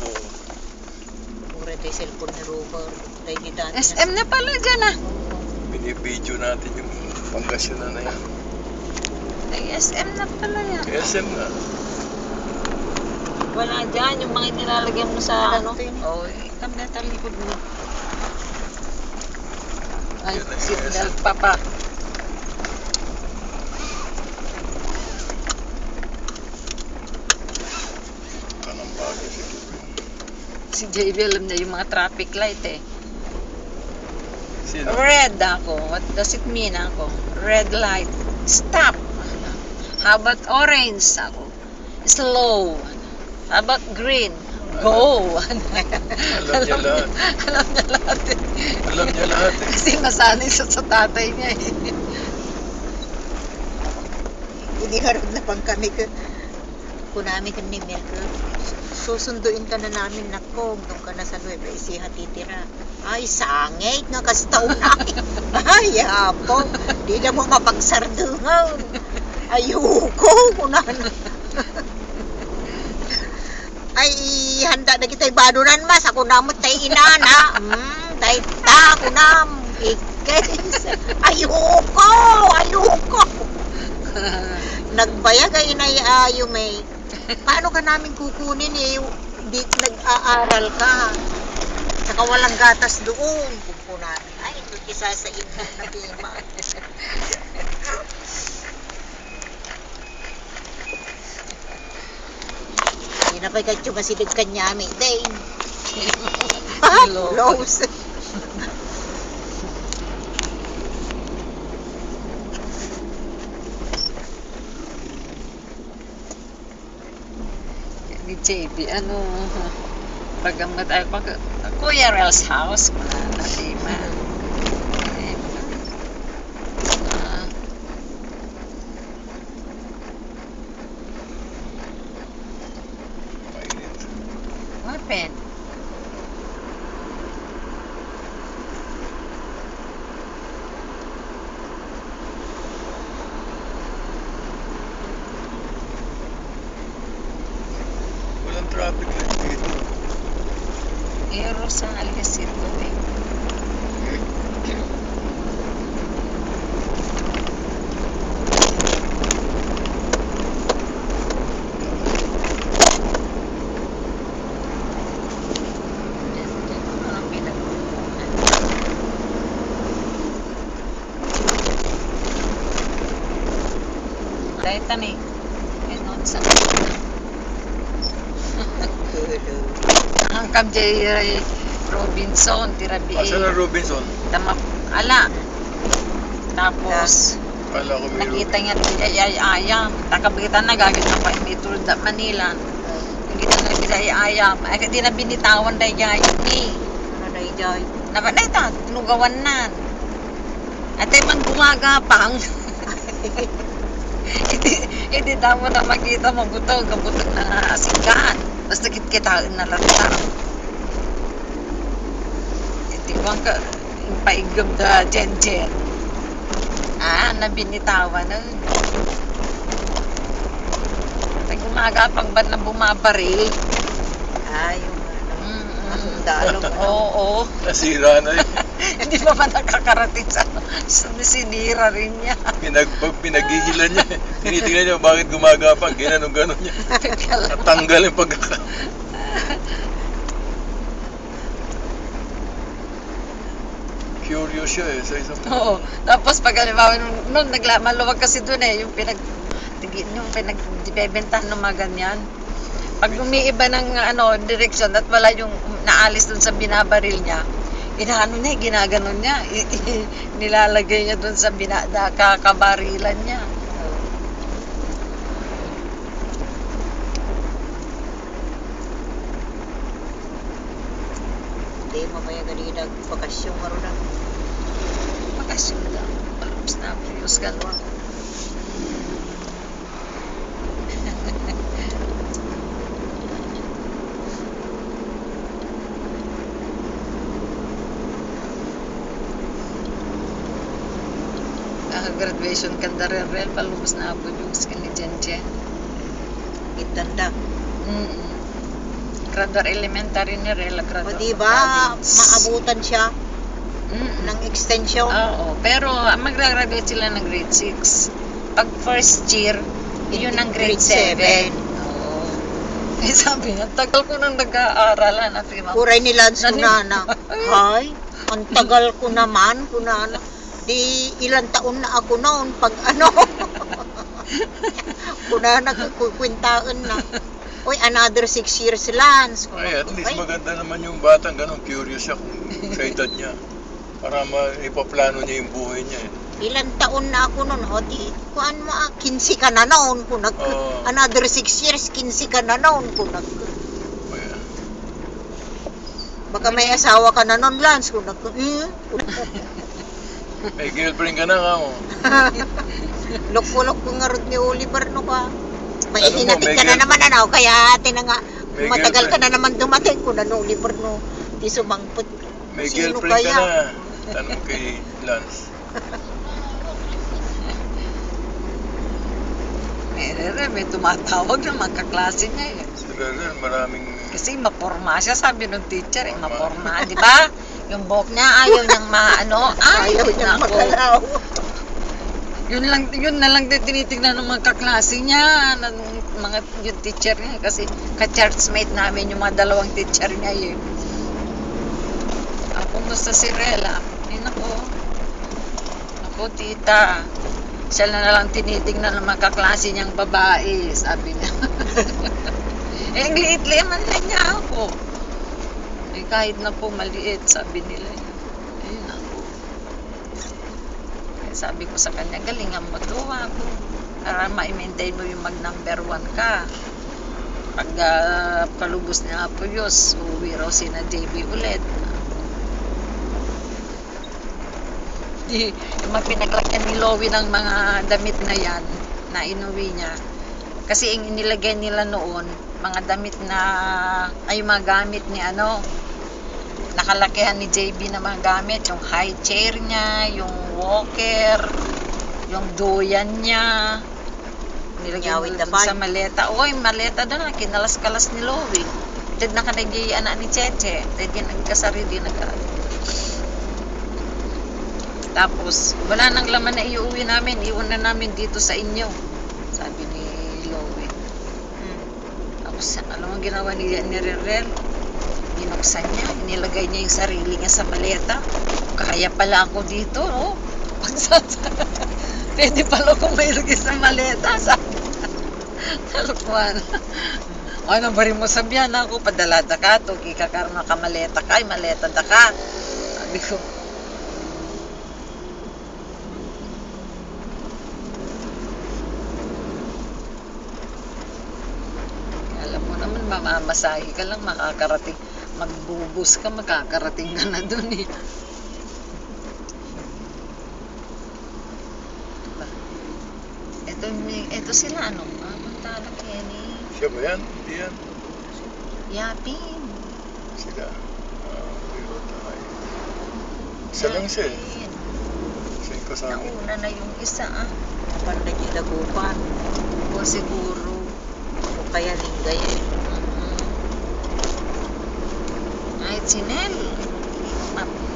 Oo. Mura tayo cellphone ni Robert. Tayo di dati SM na pala dyan ah. Binibidyo natin yung Pangasinan na yan. Ay, SM na pala yan. SM nga. Wala dyan, yung mga nilalagyan mo sa ano. Ito yun. Oh, kami na talikod mo. Ay, Yun na yung seatbelt pa pa. Kanang bagay siguro. Si JB alam niya yung mga traffic light eh. Sino? Red ako. What does it mean ako? Red light. Stop. How about orange ako? Slow. How about green? Go. Alam niya lahat. Alam niya lahat eh. Alam niya lahat eh. Kasi nasanay siya sa tatay niya eh. Hindi harap na pang kami ka. Kung namin ka ni Mirko, susunduin ka na namin na kong nung ka na sa Nueva Ecija titira. Ay, sangit nga kasi taon namin. Ay, yapo. Di na mo mapagsardungaw. Ayoko. Kunan. Ay, handa na kita'y badunan mas. Ako na mo tayo inana. Tayo ta, ako na. Ikes. Ayoko. Ayoko. Nagbayag ay inay may. Paano ka namin kukunin eh? Di nag-aaral ka. Saka walang gatas doon. Kumpunan. Ay, isa sa inyo na tima. Hindi na pa ikatyo masilig kanyami. Day. Close. Ni JB, ano, pag-amat ay Kuya Rel's house, natima. Mainit. What happened? Walang traffic light dito. Eh, Rosales ito eh. Dahil tani, ayun sa ang kabjay Robinson, tirabi Asan ang Robinson? ala. Tapos, Kala ko may nakita niya ayam. Takabitan na gagawin na pa metro da Manila. Nakita na ayam. Ay, di na binitawan dahil gayam eh. Ano na ijay? Nabaneta, tinugawan nan. At ay man gumagapang. Hindi tamo na makita mo buto, kabuto na asigan. Basta kitkitaan na lang ta. Hindi ko ang paigam da jen-jen. Ah, nabinitawan na. At gumagapang ba na bumabaril? Ah, yung ano. Mm-mm. Asundalo. Oo. nasira na yun. Hindi pa man nakakarating sa sinira rin niya. Pinaghihilan niya. Tinitingnan niya bakit gumagapang. Ginanong-ganon niya. Natanggal yung pagkaka. Curious siya eh sa isang. Oo. Tapos pag halimbawa, nung maluwag kasi doon eh, yung pinagbebentahan ng mga ganyan. Pag umiiba ng direksyon at wala yung naalis doon sa binabaril niya, ginaganon niya, nilalagay niya doon sa kakabarilan niya. Hindi, mamaya ganina bakasyon nga rin. Makasyon lang. Palabas na, Prius galwa. Graduation kanda rin, palubos na abod yung skin ni Jen Jen. Gitanda. Graduate elementary ni Rela, O graduate diba, maabutan siya ng extension. Oo, pero magra-graduate sila ng grade 6. Pag first year, yun ang grade 7. Oo. Eh sabi niya, tagal ko nang nag-aaral, Kuray ni Lance kunana. Hay, ang tagal ko naman, kunana. Di ilang taon na ako noon pag ano. Kunana, kukwintaan na. Uy, another 6 years, Lance. Ay, at least maganda naman yung batang ganun. Curious siya kung sa edad niya. Para ipaplano niya yung buhay niya eh. Ilang taon na ako noon. O di, kuan mo 15 ka na noon. Another 6 years, 15 ka na noon. Kaya, Baka may asawa ka na noon, Lance. may girlfriend ka na ka mo. Lok-lok ko nga rin ni Oliver no ka. May Ano mo, hinatid may ka na girlfriend? naman ano. Kaya ate na nga, May matagal ka girlfriend. na naman dumating ko na no Oliver no. Di sumangpot. May Sino girlfriend ka kaya? na. Tanong kay Lance. may tumatawag ng mga kaklase niya eh. Si Reren, maraming... Kasi maporma siya, sabi ng teacher eh, maporma, di ba? Yung buhok niya, ayaw niyang maano, Ayaw niyang nako. magalaw. Yun na lang din tinitignan ng mga kaklase niya, ng mga yung teacher niya, kasi ka-churchmate namin yung mga dalawang teacher niya eh. Kumusta si Rela? Ay nako. Nako tita. Siya na lang tinitignan ng mga kaklase niyang babae, sabi niya. Eh, ang liit-liit man lang niya ako. Eh, kahit na po maliit, sabi nila yun. Ayun ako. Eh, sabi ko sa kanya, galingan mo to ako. Para ma-maintain mo yung mag-number 1 ka. Pag palubos niya po yos, uwi raw si na JB ulit. Yung mga pinaglagyan ni Lowy ng mga damit na yan, na inuwi niya. Kasi ang inilagay nila noon, mga damit na, ay mga gamit ni ano, nakalakihan ni JB na mga gamit, yung high chair niya, yung walker, yung duyan niya, nilagay Nyawit nila na dun pa. sa maleta. Oy, maleta doon, kinalas-kalas ni Lowy. Tad na kanagay anak ni Cheche, tad yan nagkasari din Tapos, wala nang laman na iuwi namin, iwan na namin dito sa inyo, sabi ni Lowy. Tapos, alam mo ginawa ni Reren? Binuksan niya, inilagay niya yung sarili niya sa maleta. Kaya pala ako dito, no? Pwede pala ako mailagay sa maleta, sabi niya. Kalukuhan. Ano ba rin mo sabihan ako, padalada ka, to, kikakarma ka maleta ka, maleta da ka. Sabi ko, alam mo naman, mamamasahe ka lang, makakarating, magbubus ka, makakarating ka na dun eh. Ito sila, ano? Punta na Kenny. Siya ba yan? Hindi yan. Yapin. Sila. Pero tayo. Isa lang siya eh. Yapin. Siya yung kasama. Nauna na yung isa Kapanda niya dagupan. O siguro. O kaya linggay eh. Ay, si Nel.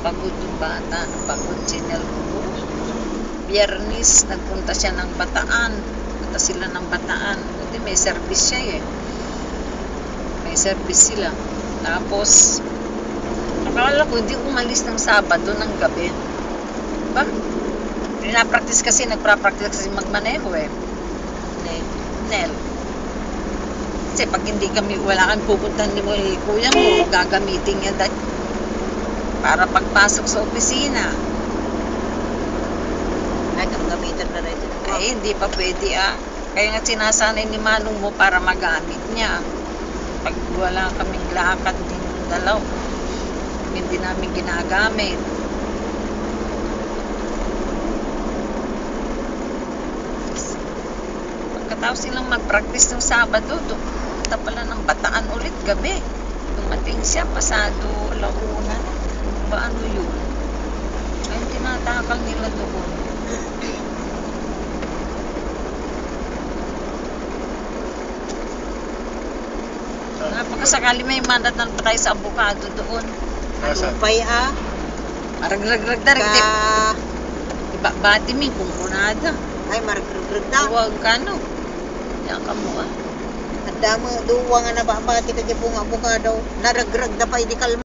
Pagod yung bata. Pagod si Nel. Biyernes, nagpunta siya ng Bataan. Punta sila ng Bataan. Kasi may service siya eh. May service sila. Tapos, akala ko, hindi umalis ng Sabado ng gabi. Diba? Pinapractice kasi, nagprapractice kasi magmaneho eh. Nel. Kasi pag hindi kami, wala kang pupuntahan ni mo, kuya mo, gagamitin niya para pagpasok sa opisina. Ay, gamitan na rin. Ay, hindi pa pwede Kaya nga sinasanay ni Manong mo para magamit niya. Pag wala kaming lakad din dalaw, hindi namin ginagamit. Pagkatapos silang mag-practice ng Sabado, punta pala ng Bataan ulit gabi. Dumating siya, pasado, alauna. Ba ano yun? Ay, tinatakal nila doon. Baka sakali may mandat ng patay sa abogado doon. Nasaan? Lupay Aragrag-rag na rin. ka, Bati mi kung kunada. ay maragrag na. Huwag ka no. Yan ka mo ah. At damo, duwa nga nababati ka dyan pong abogado. Naragrag na pa, hindi kalma.